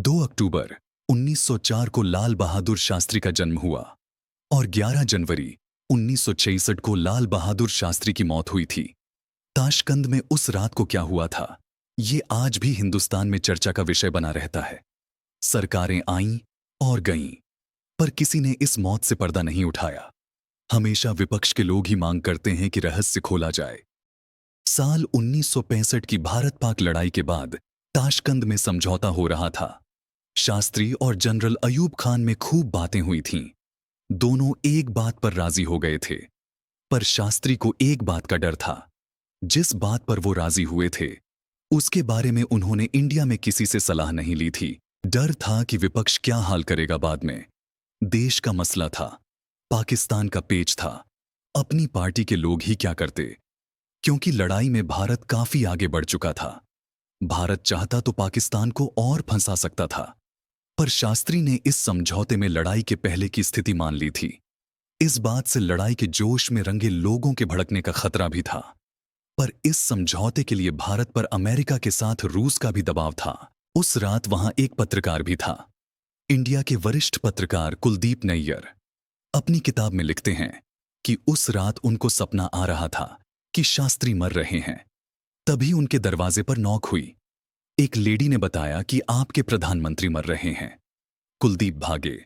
2 अक्टूबर 1904 को लाल बहादुर शास्त्री का जन्म हुआ और 11 जनवरी 1966 को लाल बहादुर शास्त्री की मौत हुई थी। ताशकंद में उस रात को क्या हुआ था, ये आज भी हिंदुस्तान में चर्चा का विषय बना रहता है। सरकारें आईं और गईं, पर किसी ने इस मौत से पर्दा नहीं उठाया। हमेशा विपक्ष के लोग ही मांग करते हैं कि रहस्य खोला जाए। साल 1965 की भारत पाक लड़ाई के बाद ताशकंद में समझौता हो रहा था। शास्त्री और जनरल अयूब खान में खूब बातें हुई थीं। दोनों एक बात पर राजी हो गए थे, पर शास्त्री को एक बात का डर था। जिस बात पर वो राजी हुए थे, उसके बारे में उन्होंने इंडिया में किसी से सलाह नहीं ली थी। डर था कि विपक्ष क्या हाल करेगा बाद में। देश का मसला था, पाकिस्तान का पेच था, अपनी पार्टी के लोग ही क्या करते, क्योंकि लड़ाई में भारत काफी आगे बढ़ चुका था। भारत चाहता तो पाकिस्तान को और फंसा सकता था, पर शास्त्री ने इस समझौते में लड़ाई के पहले की स्थिति मान ली थी। इस बात से लड़ाई के जोश में रंगे लोगों के भड़कने का खतरा भी था। पर इस समझौते के लिए भारत पर अमेरिका के साथ रूस का भी दबाव था। उस रात वहां एक पत्रकार भी था, इंडिया के वरिष्ठ पत्रकार कुलदीप नैयर। अपनी किताब में लिखते हैं कि उस रात उनको सपना आ रहा था कि शास्त्री मर रहे हैं। तभी उनके दरवाजे पर नॉक हुई। एक लेडी ने बताया कि आपके प्रधानमंत्री मर रहे हैं। कुलदीप भागे,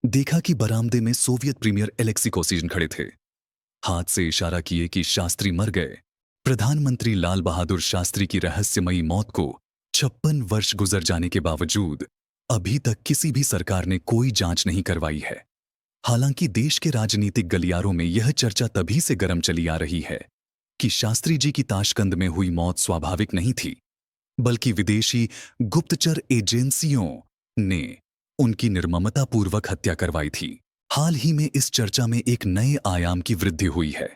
देखा कि बरामदे में सोवियत प्रीमियर एलेक्सी कोसिजिन खड़े थे। हाथ से इशारा किए कि शास्त्री मर गए। प्रधानमंत्री लाल बहादुर शास्त्री की रहस्यमयी मौत को 56 वर्ष गुजर जाने के बावजूद अभी तक किसी भी सरकार ने कोई जांच नहीं करवाई है। हालांकि देश के राजनीतिक गलियारों में यह चर्चा तभी से गर्म चली आ रही है कि शास्त्री जी की ताशकंद में हुई मौत स्वाभाविक नहीं थी, बल्कि विदेशी गुप्तचर एजेंसियों ने उनकी निर्ममतापूर्वक हत्या करवाई थी। हाल ही में इस चर्चा में एक नए आयाम की वृद्धि हुई है।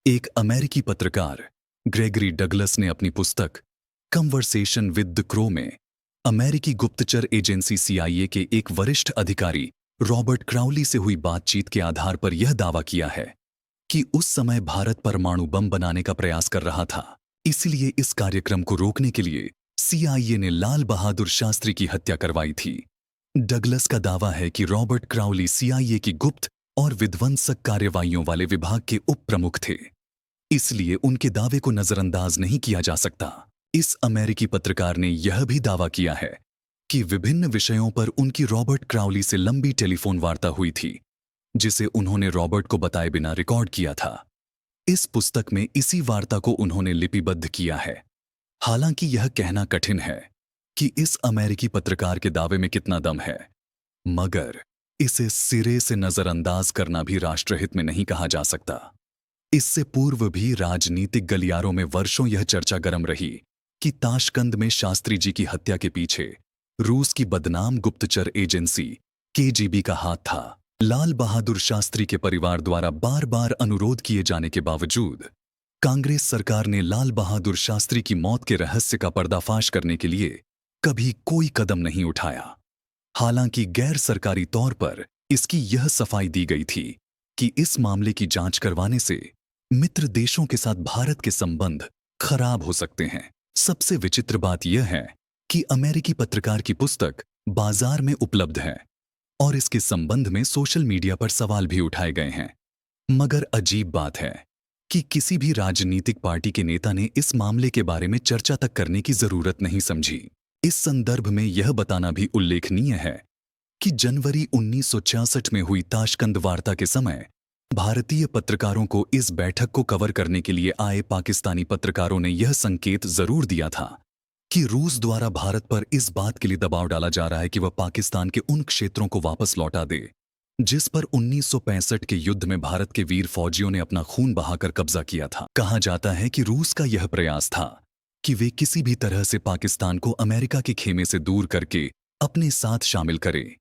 एक अमेरिकी पत्रकार ग्रेगरी डगलस ने अपनी पुस्तक कन्वर्सेशन विद द क्रो में अमेरिकी गुप्तचर एजेंसी CIA के एक वरिष्ठ अधिकारी रॉबर्ट क्राउली से हुई बातचीत के आधार पर यह दावा किया है कि उस समय भारत परमाणु बम बनाने का प्रयास कर रहा था। इसलिए इस कार्यक्रम को रोकने के लिए CIA ने लाल बहादुर शास्त्री की हत्या करवाई थी। डगलस का दावा है कि रॉबर्ट क्राउली CIA की गुप्त और विध्वंसक कार्यवाहियों वाले विभाग के उप प्रमुख थे, इसलिए उनके दावे को नजरअंदाज नहीं किया जा सकता। इस अमेरिकी पत्रकार ने यह भी दावा किया है कि विभिन्न विषयों पर उनकी रॉबर्ट क्राउली से लंबी टेलीफोन वार्ता हुई थी, जिसे उन्होंने रॉबर्ट को बताए बिना रिकॉर्ड किया था। इस पुस्तक में इसी वार्ता को उन्होंने लिपिबद्ध किया है। हालांकि यह कहना कठिन है कि इस अमेरिकी पत्रकार के दावे में कितना दम है, मगर इसे सिरे से नजरअंदाज करना भी राष्ट्रहित में नहीं कहा जा सकता। इससे पूर्व भी राजनीतिक गलियारों में वर्षों यह चर्चा गर्म रही कि ताशकंद में शास्त्री जी की हत्या के पीछे रूस की बदनाम गुप्तचर एजेंसी KGB का हाथ था। लाल बहादुर शास्त्री के परिवार द्वारा बार बार अनुरोध किए जाने के बावजूद कांग्रेस सरकार ने लाल बहादुर शास्त्री की मौत के रहस्य का पर्दाफाश करने के लिए कभी कोई कदम नहीं उठाया। हालांकि गैर सरकारी तौर पर इसकी यह सफाई दी गई थी कि इस मामले की जांच करवाने से मित्र देशों के साथ भारत के संबंध खराब हो सकते हैं। सबसे विचित्र बात यह है कि अमेरिकी पत्रकार की पुस्तक बाजार में उपलब्ध है और इसके संबंध में सोशल मीडिया पर सवाल भी उठाए गए हैं। मगर अजीब बात है कि किसी भी राजनीतिक पार्टी के नेता ने इस मामले के बारे में चर्चा तक करने की जरूरत नहीं समझी। इस संदर्भ में यह बताना भी उल्लेखनीय है कि जनवरी 1966 में हुई ताशकंद वार्ता के समय भारतीय पत्रकारों को इस बैठक को कवर करने के लिए आए पाकिस्तानी पत्रकारों ने यह संकेत जरूर दिया था कि रूस द्वारा भारत पर इस बात के लिए दबाव डाला जा रहा है कि वह पाकिस्तान के उन क्षेत्रों को वापस लौटा दे जिस पर 1965 के युद्ध में भारत के वीर फौजियों ने अपना खून बहाकर कब्जा किया था। कहा जाता है कि रूस का यह प्रयास था कि वे किसी भी तरह से पाकिस्तान को अमेरिका के खेमे से दूर करके अपने साथ शामिल करें।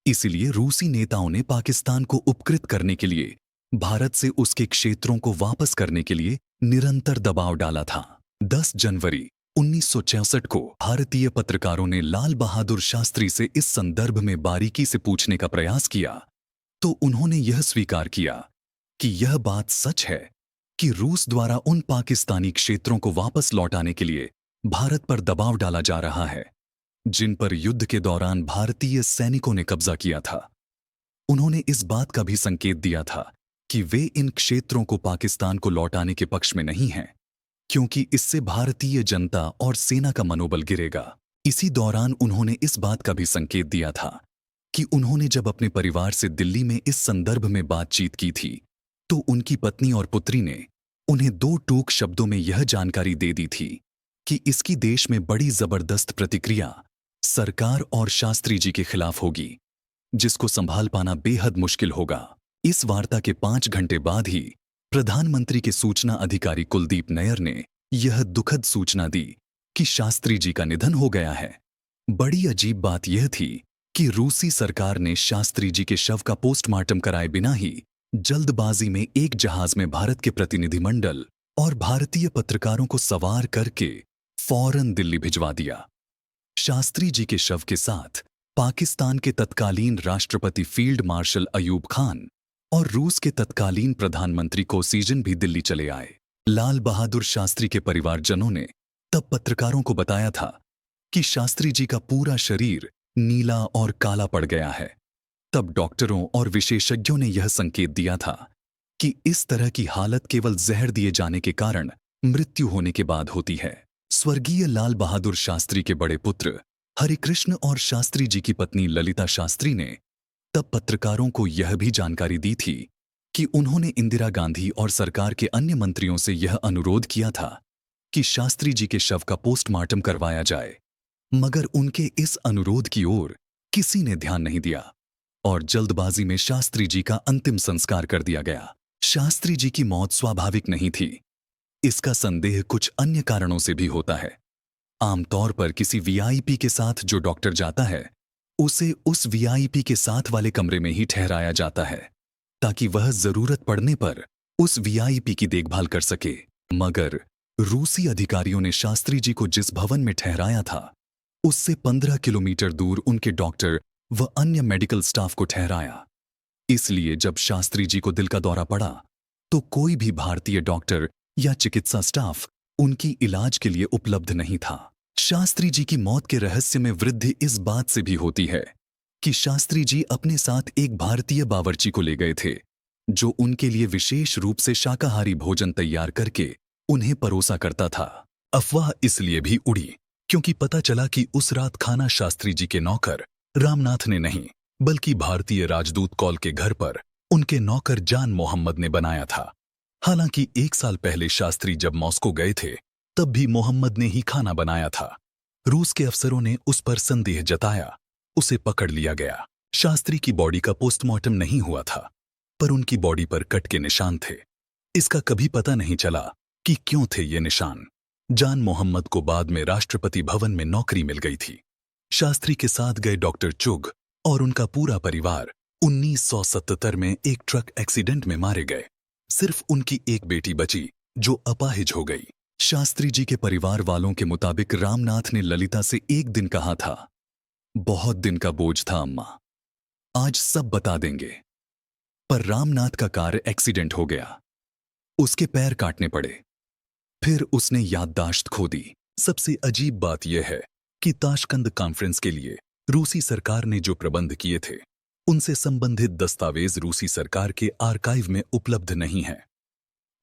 इसलिए रूसी नेताओं ने पाकिस्तान को उपकृत करने के लिए भारत से उसके क्षेत्रों को वापस करने के लिए निरंतर दबाव डाला था। 10 जनवरी 1966 को भारतीय पत्रकारों ने लाल बहादुर शास्त्री से इस संदर्भ में बारीकी से पूछने का प्रयास किया तो उन्होंने यह स्वीकार किया कि यह बात सच है कि रूस द्वारा उन पाकिस्तानी क्षेत्रों को वापस लौटाने के लिए भारत पर दबाव डाला जा रहा है जिन पर युद्ध के दौरान भारतीय सैनिकों ने कब्जा किया था। उन्होंने इस बात का भी संकेत दिया था कि वे इन क्षेत्रों को पाकिस्तान को लौटाने के पक्ष में नहीं हैं, क्योंकि इससे भारतीय जनता और सेना का मनोबल गिरेगा। इसी दौरान उन्होंने इस बात का भी संकेत दिया था कि उन्होंने जब अपने परिवार से दिल्ली में इस संदर्भ में बातचीत की थी, तो उनकी पत्नी और पुत्री ने उन्हें 2 टूक शब्दों में यह जानकारी दे दी थी कि इसकी देश में बड़ी जबरदस्त प्रतिक्रिया सरकार और शास्त्री जी के खिलाफ होगी, जिसको संभाल पाना बेहद मुश्किल होगा। इस वार्ता के 5 घंटे बाद ही प्रधानमंत्री के सूचना अधिकारी कुलदीप नैयर ने यह दुखद सूचना दी कि शास्त्री जी का निधन हो गया है। बड़ी अजीब बात यह थी कि रूसी सरकार ने शास्त्री जी के शव का पोस्टमार्टम कराए बिना ही जल्दबाजी में एक जहाज में भारत के प्रतिनिधिमंडल और भारतीय पत्रकारों को सवार करके फौरन दिल्ली भिजवा दिया। शास्त्री जी के शव के साथ पाकिस्तान के तत्कालीन राष्ट्रपति फील्ड मार्शल अयूब खान और रूस के तत्कालीन प्रधानमंत्री कोसिजिन भी दिल्ली चले आए। लाल बहादुर शास्त्री के परिवारजनों ने तब पत्रकारों को बताया था कि शास्त्री जी का पूरा शरीर नीला और काला पड़ गया है। तब डॉक्टरों और विशेषज्ञों ने यह संकेत दिया था कि इस तरह की हालत केवल जहर दिए जाने के कारण मृत्यु होने के बाद होती है। स्वर्गीय लाल बहादुर शास्त्री के बड़े पुत्र हरिकृष्ण और शास्त्री जी की पत्नी ललिता शास्त्री ने तब पत्रकारों को यह भी जानकारी दी थी कि उन्होंने इंदिरा गांधी और सरकार के अन्य मंत्रियों से यह अनुरोध किया था कि शास्त्री जी के शव का पोस्टमार्टम करवाया जाए, मगर उनके इस अनुरोध की ओर किसी ने ध्यान नहीं दिया और जल्दबाजी में शास्त्री जी का अंतिम संस्कार कर दिया गया। शास्त्री जी की मौत स्वाभाविक नहीं थी। इसका संदेह कुछ अन्य कारणों से भी होता है। आमतौर पर किसी वीआईपी के साथ जो डॉक्टर जाता है, उसे उस वीआईपी के साथ वाले कमरे में ही ठहराया जाता है ताकि वह जरूरत पड़ने पर उस वीआईपी की देखभाल कर सके। मगर रूसी अधिकारियों ने शास्त्री जी को जिस भवन में ठहराया था, उससे 15 किलोमीटर दूर उनके डॉक्टर व अन्य मेडिकल स्टाफ को ठहराया। इसलिए जब शास्त्री जी को दिल का दौरा पड़ा, तो कोई भी भारतीय डॉक्टर या चिकित्सा स्टाफ उनकी इलाज के लिए उपलब्ध नहीं था। शास्त्री जी की मौत के रहस्य में वृद्धि इस बात से भी होती है कि शास्त्री जी अपने साथ एक भारतीय बावर्ची को ले गए थे, जो उनके लिए विशेष रूप से शाकाहारी भोजन तैयार करके उन्हें परोसा करता था। अफवाह इसलिए भी उड़ी क्योंकि पता चला कि उस रात खाना शास्त्री जी के नौकर रामनाथ ने नहीं, बल्कि भारतीय राजदूत कौल के घर पर उनके नौकर जान मोहम्मद ने बनाया था। हालांकि 1 साल पहले शास्त्री जब मॉस्को गए थे, तब भी मोहम्मद ने ही खाना बनाया था। रूस के अफसरों ने उस पर संदेह जताया, उसे पकड़ लिया गया। शास्त्री की बॉडी का पोस्टमार्टम नहीं हुआ था, पर उनकी बॉडी पर कट के निशान थे। इसका कभी पता नहीं चला कि क्यों थे ये निशान। जान मोहम्मद को बाद में राष्ट्रपति भवन में नौकरी मिल गई थी। शास्त्री के साथ गए डॉक्टर चुग और उनका पूरा परिवार 1977 में एक ट्रक एक्सीडेंट में मारे गए। सिर्फ उनकी एक बेटी बची, जो अपाहिज हो गई। शास्त्री जी के परिवार वालों के मुताबिक रामनाथ ने ललिता से एक दिन कहा था, बहुत दिन का बोझ था अम्मा, आज सब बता देंगे। पर रामनाथ का कार एक्सीडेंट हो गया, उसके पैर काटने पड़े, फिर उसने याददाश्त खो दी। सबसे अजीब बात यह है कि ताशकंद कॉन्फ्रेंस के लिए रूसी सरकार ने जो प्रबंध किए थे, उनसे संबंधित दस्तावेज रूसी सरकार के आर्काइव में उपलब्ध नहीं है।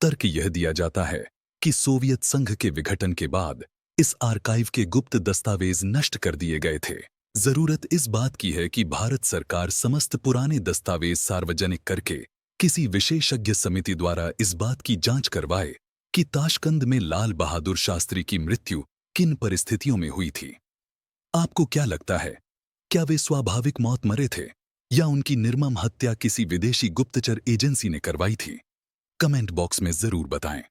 तर्क यह दिया जाता है कि सोवियत संघ के विघटन के बाद इस आर्काइव के गुप्त दस्तावेज नष्ट कर दिए गए थे। जरूरत इस बात की है कि भारत सरकार समस्त पुराने दस्तावेज सार्वजनिक करके किसी विशेषज्ञ समिति द्वारा इस बात की जांच करवाए कि ताशकंद में लाल बहादुर शास्त्री की मृत्यु किन परिस्थितियों में हुई थी। आपको क्या लगता है, क्या वे स्वाभाविक मौत मरे थे या उनकी निर्मम हत्या किसी विदेशी गुप्तचर एजेंसी ने करवाई थी? कमेंट बॉक्स में जरूर बताएं।